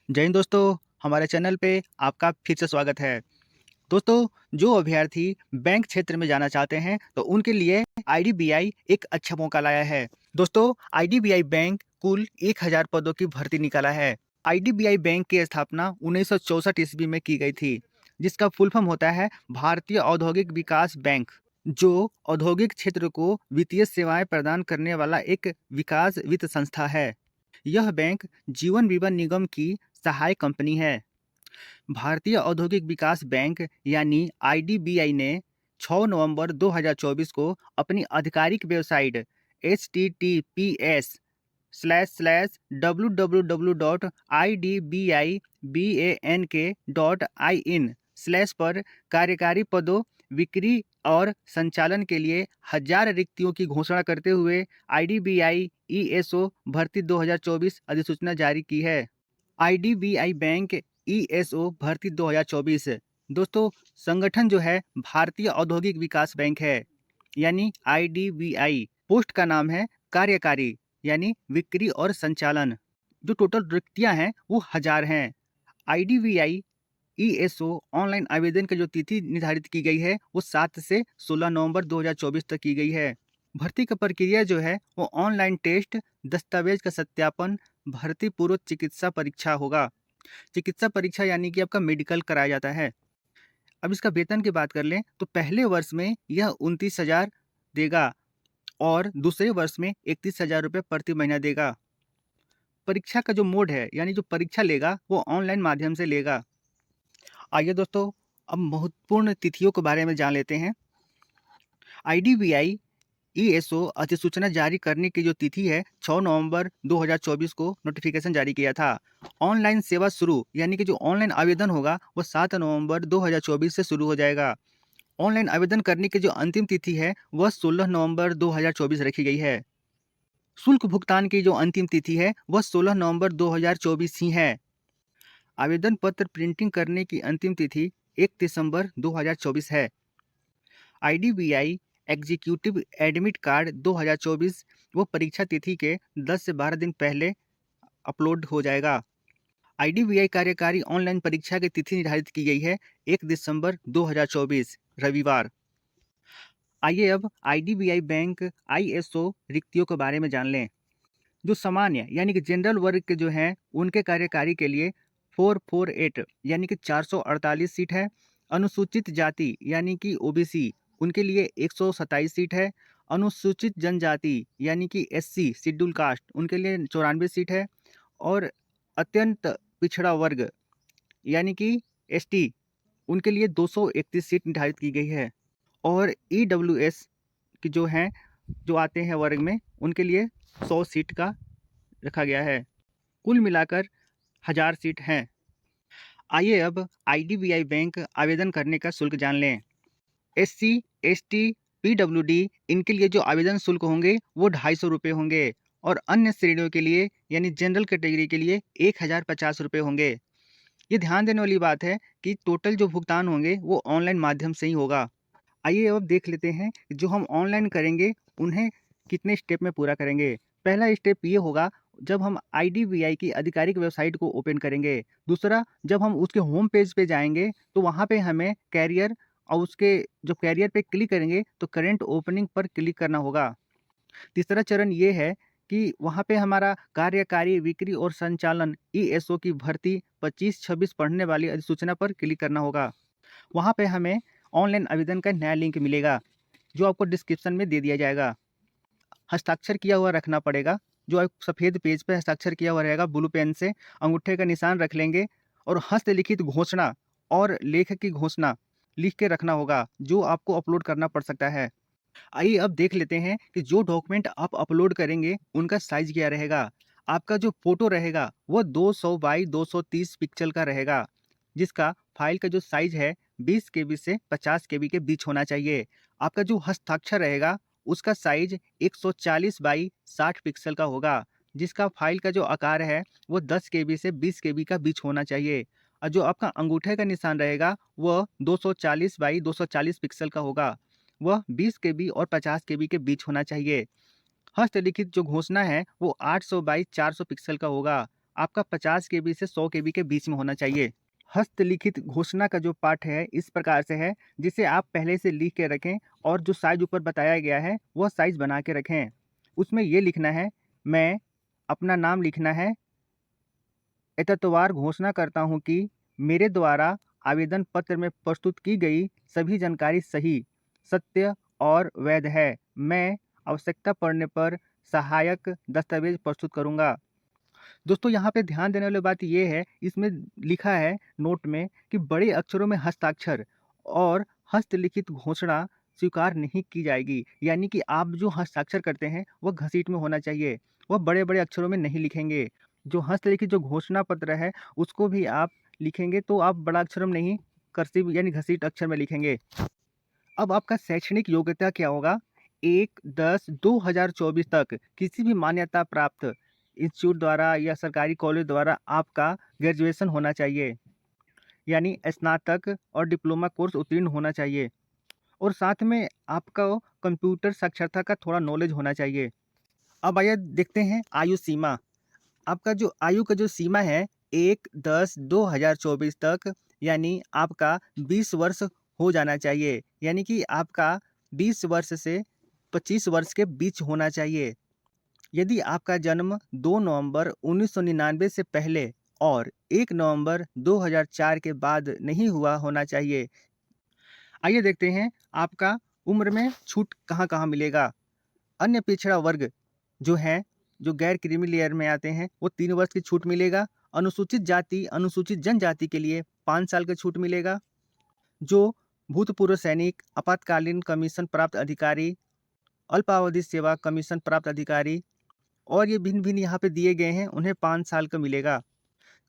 जय हिंद दोस्तों, हमारे चैनल पे आपका फिर से स्वागत है। दोस्तों, जो अभ्यर्थी बैंक क्षेत्र में जाना चाहते हैं, तो उनके लिए आईडीबीआई एक अच्छा मौका लाया है। दोस्तों, आईडीबीआई बैंक कुल 1000 पदों की भर्ती निकाला है। आईडीबीआई बैंक की स्थापना 1964 ईस्वी में की गई थी, जिसका फुल फॉर्म होता है भारतीय औद्योगिक विकास बैंक, जो औद्योगिक क्षेत्र को वित्तीय सेवाएं प्रदान करने वाला एक विकास वित्त संस्था है। यह बैंक जीवन बीमा निगम की सहायक कंपनी है। भारतीय औद्योगिक विकास बैंक यानी आईडीबीआई ने 6 नवंबर 2024 को अपनी आधिकारिक वेबसाइट https://www.idbibank.in/ पर कार्यकारी पदों, बिक्री और संचालन के लिए 1000 रिक्तियों की घोषणा करते हुए आईडीबीआई ईएसओ भर्ती 2024 अधिसूचना जारी की है। आईडीबीआई बैंक ईएसओ भर्ती 2024। दोस्तों, संगठन जो है भारतीय औद्योगिक विकास बैंक है यानी आईडीबीआई। पोस्ट का नाम है कार्यकारी यानी बिक्री और संचालन। जो टोटल रिक्तियां हैं वो 1000 हैं। आईडीबीआई ईएसओ ऑनलाइन आवेदन की जो तिथि निर्धारित की गई है वो 7 से 16 नवंबर 2024 तक की गई है। भर्ती का प्रक्रिया जो है वो ऑनलाइन टेस्ट, दस्तावेज का सत्यापन, भर्ती पूर्व चिकित्सा परीक्षा होगा। चिकित्सा परीक्षा यानी कि आपका मेडिकल कराया जाता है। अब इसका वेतन की बात कर लें तो पहले वर्ष में यह 29,000 देगा और दूसरे वर्ष में 31,000 रुपये प्रति महीना देगा। परीक्षा का जो मोड है यानी जो परीक्षा लेगा वो ऑनलाइन माध्यम से लेगा। आइए दोस्तों, अब महत्वपूर्ण तिथियों के बारे में जान लेते हैं। आईडीबीआई ईएसओ अधिसूचना जारी करने की जो तिथि है 6 नवंबर 2024 को नोटिफिकेशन जारी किया था। ऑनलाइन सेवा शुरू यानी कि जो ऑनलाइन आवेदन होगा वो 7 नवंबर 2024 से शुरू हो जाएगा। ऑनलाइन आवेदन करने की जो अंतिम तिथि है वह 16 नवंबर 2024 रखी गई है। शुल्क भुगतान की जो अंतिम तिथि है वह 16 नवंबर 2024 ही है। आवेदन पत्र प्रिंटिंग करने की अंतिम तिथि 1 दिसंबर 2024 है। आईडीबीआई एग्जीक्यूटिव एडमिट कार्ड 2024 वो परीक्षा तिथि के 10 से 12 दिन पहले अपलोड हो जाएगा। आईडीबीआई कार्यकारी ऑनलाइन परीक्षा की तिथि निर्धारित की गई है 1 दिसंबर 2024 रविवार। आइए अब आईडीबीआई बैंक आईएसओ रिक्तियों के बारे में जान लें। जो सामान्य यानी कि जनरल वर्ग के जो हैं उनके कार्यकारी के लिए 448 यानी कि 448 सीट है। अनुसूचित जाति यानी कि ओबीसी उनके लिए 127 सीट है। अनुसूचित जनजाति यानी कि एससी शेड्यूल कास्ट उनके लिए 94 सीट है। और अत्यंत पिछड़ा वर्ग यानी कि एसटी उनके लिए 231 सीट निर्धारित की गई है। और ईडब्ल्यूएस की जो हैं जो आते हैं वर्ग में उनके लिए 100 सीट का रखा गया है। कुल मिलाकर 1000 सीट हैं। आइए अब आईडीबीआई बैंक आवेदन करने का शुल्क जान लें। एससी, एसटी, पीडब्ल्यूडी इनके लिए जो आवेदन शुल्क होंगे वो 250 रुपये होंगे और अन्य श्रेणियों के लिए यानी जनरल कैटेगरी के लिए 1050 रुपये होंगे। ये ध्यान देने वाली बात है कि टोटल जो भुगतान होंगे वो ऑनलाइन माध्यम से ही होगा। आइए अब देख लेते हैं कि जो हम ऑनलाइन करेंगे उन्हें कितने स्टेप में पूरा करेंगे। पहला स्टेप ये होगा जब हम आईडीबीआई की आधिकारिक वेबसाइट को ओपन करेंगे। दूसरा, जब हम उसके होम पेज पे जाएंगे तो वहाँ पे हमें कैरियर और उसके जो कैरियर पे क्लिक करेंगे तो करंट ओपनिंग पर क्लिक करना होगा। तीसरा चरण ये है कि वहाँ पे हमारा कार्यकारी बिक्री और संचालन ईएसओ की भर्ती 25-26 पढ़ने वाली अधिसूचना पर क्लिक करना होगा। वहाँ पे हमें ऑनलाइन आवेदन का नया लिंक मिलेगा जो आपको डिस्क्रिप्शन में दे दिया जाएगा। हस्ताक्षर किया हुआ रखना पड़ेगा। जो एक सफ़ेद पेज पे हस्ताक्षर किया हुआ रहेगा ब्लू पेन से अंगूठे का निशान रख लेंगे और हस्तलिखित घोषणा और लेख की घोषणा लिख के रखना होगा जो आपको अपलोड करना पड़ सकता है। आइए अब देख लेते हैं कि जो डॉक्यूमेंट आप अपलोड करेंगे उनका साइज क्या रहेगा। आपका जो फोटो रहेगा वो 200 बाई 230 पिक्सल का रहेगा, जिसका फाइल का जो साइज है 20 केबी से 50 केबी के बीच होना चाहिए। आपका जो हस्ताक्षर रहेगा उसका साइज 140 बाई 60 पिक्सल का होगा, जिसका फाइल का जो आकार है वो 10 केबी से 20 केबी का बीच होना चाहिए। और जो आपका अंगूठे का निशान रहेगा वह 240 बाई 240 पिक्सल का होगा, वह 20 केबी और 50 केबी के बीच होना चाहिए। हस्तलिखित जो घोषणा है वो 800 बाई 400 पिक्सल का होगा, आपका 50 केबी से 100 केबी के बीच में होना चाहिए। हस्तलिखित घोषणा का जो पाठ है इस प्रकार से है, जिसे आप पहले से लिख के रखें और जो साइज ऊपर बताया गया है वह साइज बना के रखें। उसमें ये लिखना है, मैं अपना नाम लिखना है, एतत्वार घोषणा करता हूँ कि मेरे द्वारा आवेदन पत्र में प्रस्तुत की गई सभी जानकारी सही, सत्य और वैध है। मैं आवश्यकता पड़ने पर सहायक दस्तावेज प्रस्तुत करूँगा। दोस्तों यहाँ पे ध्यान देने वाली बात ये है, इसमें लिखा है नोट में कि बड़े अक्षरों में हस्ताक्षर और हस्तलिखित घोषणा स्वीकार नहीं की जाएगी। यानी कि आप जो हस्ताक्षर करते हैं वह घसीट में होना चाहिए, वह बड़े बड़े अक्षरों में नहीं लिखेंगे। जो हस्तलिखित जो घोषणा पत्र है उसको भी आप लिखेंगे तो आप बड़ा अक्षर में नहीं, कर्सिव यानी घसीट अक्षर में लिखेंगे। अब आपका शैक्षणिक योग्यता क्या होगा? 1/10/2024 तक किसी भी मान्यता प्राप्त इंस्टीट्यूट द्वारा या सरकारी कॉलेज द्वारा आपका ग्रेजुएशन होना चाहिए, यानी स्नातक और डिप्लोमा कोर्स उत्तीर्ण होना चाहिए, और साथ में आपका कंप्यूटर साक्षरता का थोड़ा नॉलेज होना चाहिए। अब आइए देखते हैं आयु सीमा। आपका जो आयु का जो सीमा है 1/10/2024 तक, यानी आपका 20 वर्ष हो जाना चाहिए, यानी कि आपका 20 वर्ष से 25 वर्ष के बीच होना चाहिए। यदि आपका जन्म 2 नवंबर 1999 से पहले और 1 नवंबर 2004 के बाद नहीं हुआ होना चाहिए। आइए देखते हैं आपका उम्र में छूट कहाँ कहाँ मिलेगा। अन्य पिछड़ा वर्ग जो है, जो गैर क्रीमी लेयर में आते हैं, वो 3 वर्ष की छूट मिलेगा। अनुसूचित जाति, अनुसूचित जनजाति के लिए 5 साल का छूट मिलेगा। जो भूतपूर्व सैनिक, आपातकालीन कमीशन प्राप्त अधिकारी, अल्पावधि सेवा कमीशन प्राप्त अधिकारी और ये भिन्न भिन्न यहाँ पे दिए गए हैं, उन्हें 5 साल का मिलेगा।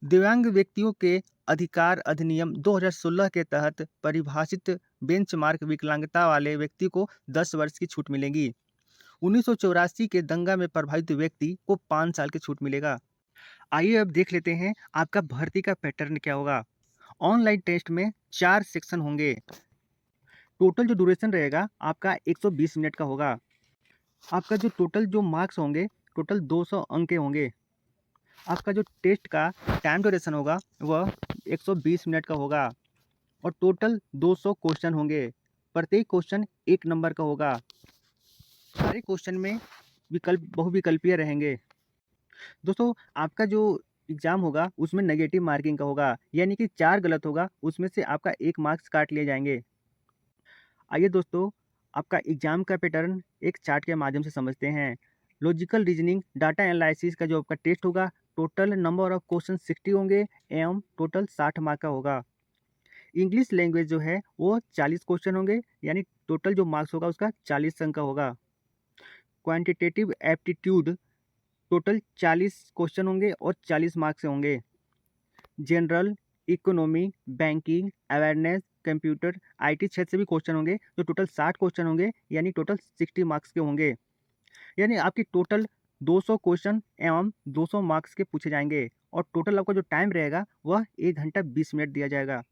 दिव्यांग व्यक्तियों के अधिकार अधिनियम 2016 के तहत परिभाषित बेंचमार्क विकलांगता वाले व्यक्ति को 10 वर्ष की छूट मिलेगी। 1984 के दंगा में प्रभावित व्यक्ति को 5 साल की छूट मिलेगा। आइए अब देख लेते हैं आपका भर्ती का पैटर्न क्या होगा। ऑनलाइन टेस्ट में 4 सेक्शन होंगे। टोटल जो ड्यूरेशन रहेगा आपका 120 मिनट का होगा। आपका जो टोटल जो मार्क्स होंगे, टोटल 200 अंक के होंगे। आपका जो टेस्ट का टाइम ड्यूरेशन होगा वह 120 मिनट का होगा और टोटल 200 क्वेश्चन होंगे। प्रत्येक क्वेश्चन 1 नंबर का होगा। सारे क्वेश्चन में बहुविकल्पीय रहेंगे। दोस्तों आपका जो एग्ज़ाम होगा उसमें नेगेटिव मार्किंग का होगा, यानी कि 4 गलत होगा उसमें से आपका 1 मार्क्स काट लिए जाएंगे। आइए दोस्तों आपका एग्जाम का पैटर्न एक चार्ट के माध्यम से समझते हैं। लॉजिकल रीजनिंग डाटा एनालिसिस का जो आपका टेस्ट होगा, टोटल नंबर ऑफ क्वेश्चन 60 होंगे एवं टोटल 60 मार्क का होगा। इंग्लिश लैंग्वेज जो है वो 40 क्वेश्चन होंगे, यानी टोटल जो मार्क्स होगा उसका 40 अंक का होगा। क्वांटिटेटिव एप्टीट्यूड टोटल 40 क्वेश्चन होंगे और 40 मार्क्स से होंगे। General, economy, banking, awareness, computer, IT क्षेत्र से भी क्वेश्चन होंगे, जो टोटल 60 क्वेश्चन होंगे, यानी टोटल 60 मार्क्स के होंगे। यानी आपकी टोटल 200 क्वेश्चन एवं 200 मार्क्स के पूछे जाएंगे और टोटल आपका जो टाइम रहेगा वह 1 घंटा 20 मिनट दिया जाएगा।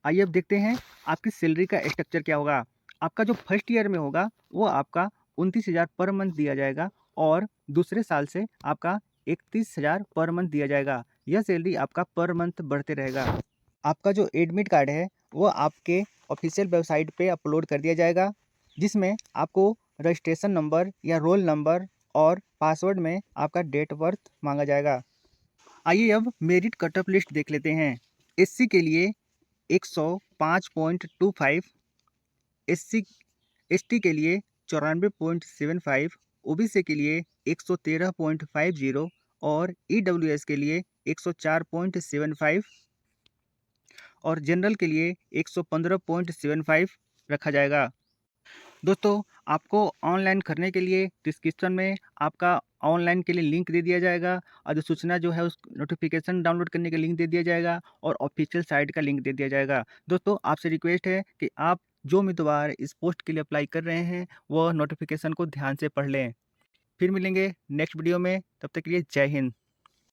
आइए अब देखते हैं आपकी सैलरी का स्ट्रक्चर क्या होगा। आपका जो फर्स्ट ईयर में होगा वो आपका 29,000 पर मंथ दिया जाएगा और दूसरे साल से आपका 31,000 पर मंथ दिया जाएगा। यह सैलरी आपका पर मंथ बढ़ते रहेगा। आपका जो एडमिट कार्ड है वो आपके ऑफिशियल वेबसाइट पे अपलोड कर दिया जाएगा, जिसमें आपको रजिस्ट्रेशन नंबर या रोल नंबर और पासवर्ड में आपका डेट ऑफ बर्थ मांगा जाएगा। आइए अब मेरिट कट ऑफ लिस्ट देख लेते हैं। एससी के लिए 105.25, एसटी के लिए 94.75, ओबीसी के लिए 113.50 और ईडब्ल्यूएस के लिए 104.75 और जनरल के लिए 115.75 रखा जाएगा। दोस्तों आपको ऑनलाइन करने के लिए डिस्क्रिप्शन में आपका ऑनलाइन के लिए लिंक दे दिया जाएगा, अधिसूचना जो है उस नोटिफिकेशन डाउनलोड करने का लिंक दे दिया जाएगा और ऑफिशियल साइट का लिंक दे दिया जाएगा। दोस्तों आपसे रिक्वेस्ट है कि आप जो उम्मीदवार इस पोस्ट के लिए अप्लाई कर रहे हैं वह नोटिफिकेशन को ध्यान से पढ़ लें। फिर मिलेंगे नेक्स्ट वीडियो में, तब तक के लिए जय हिंद।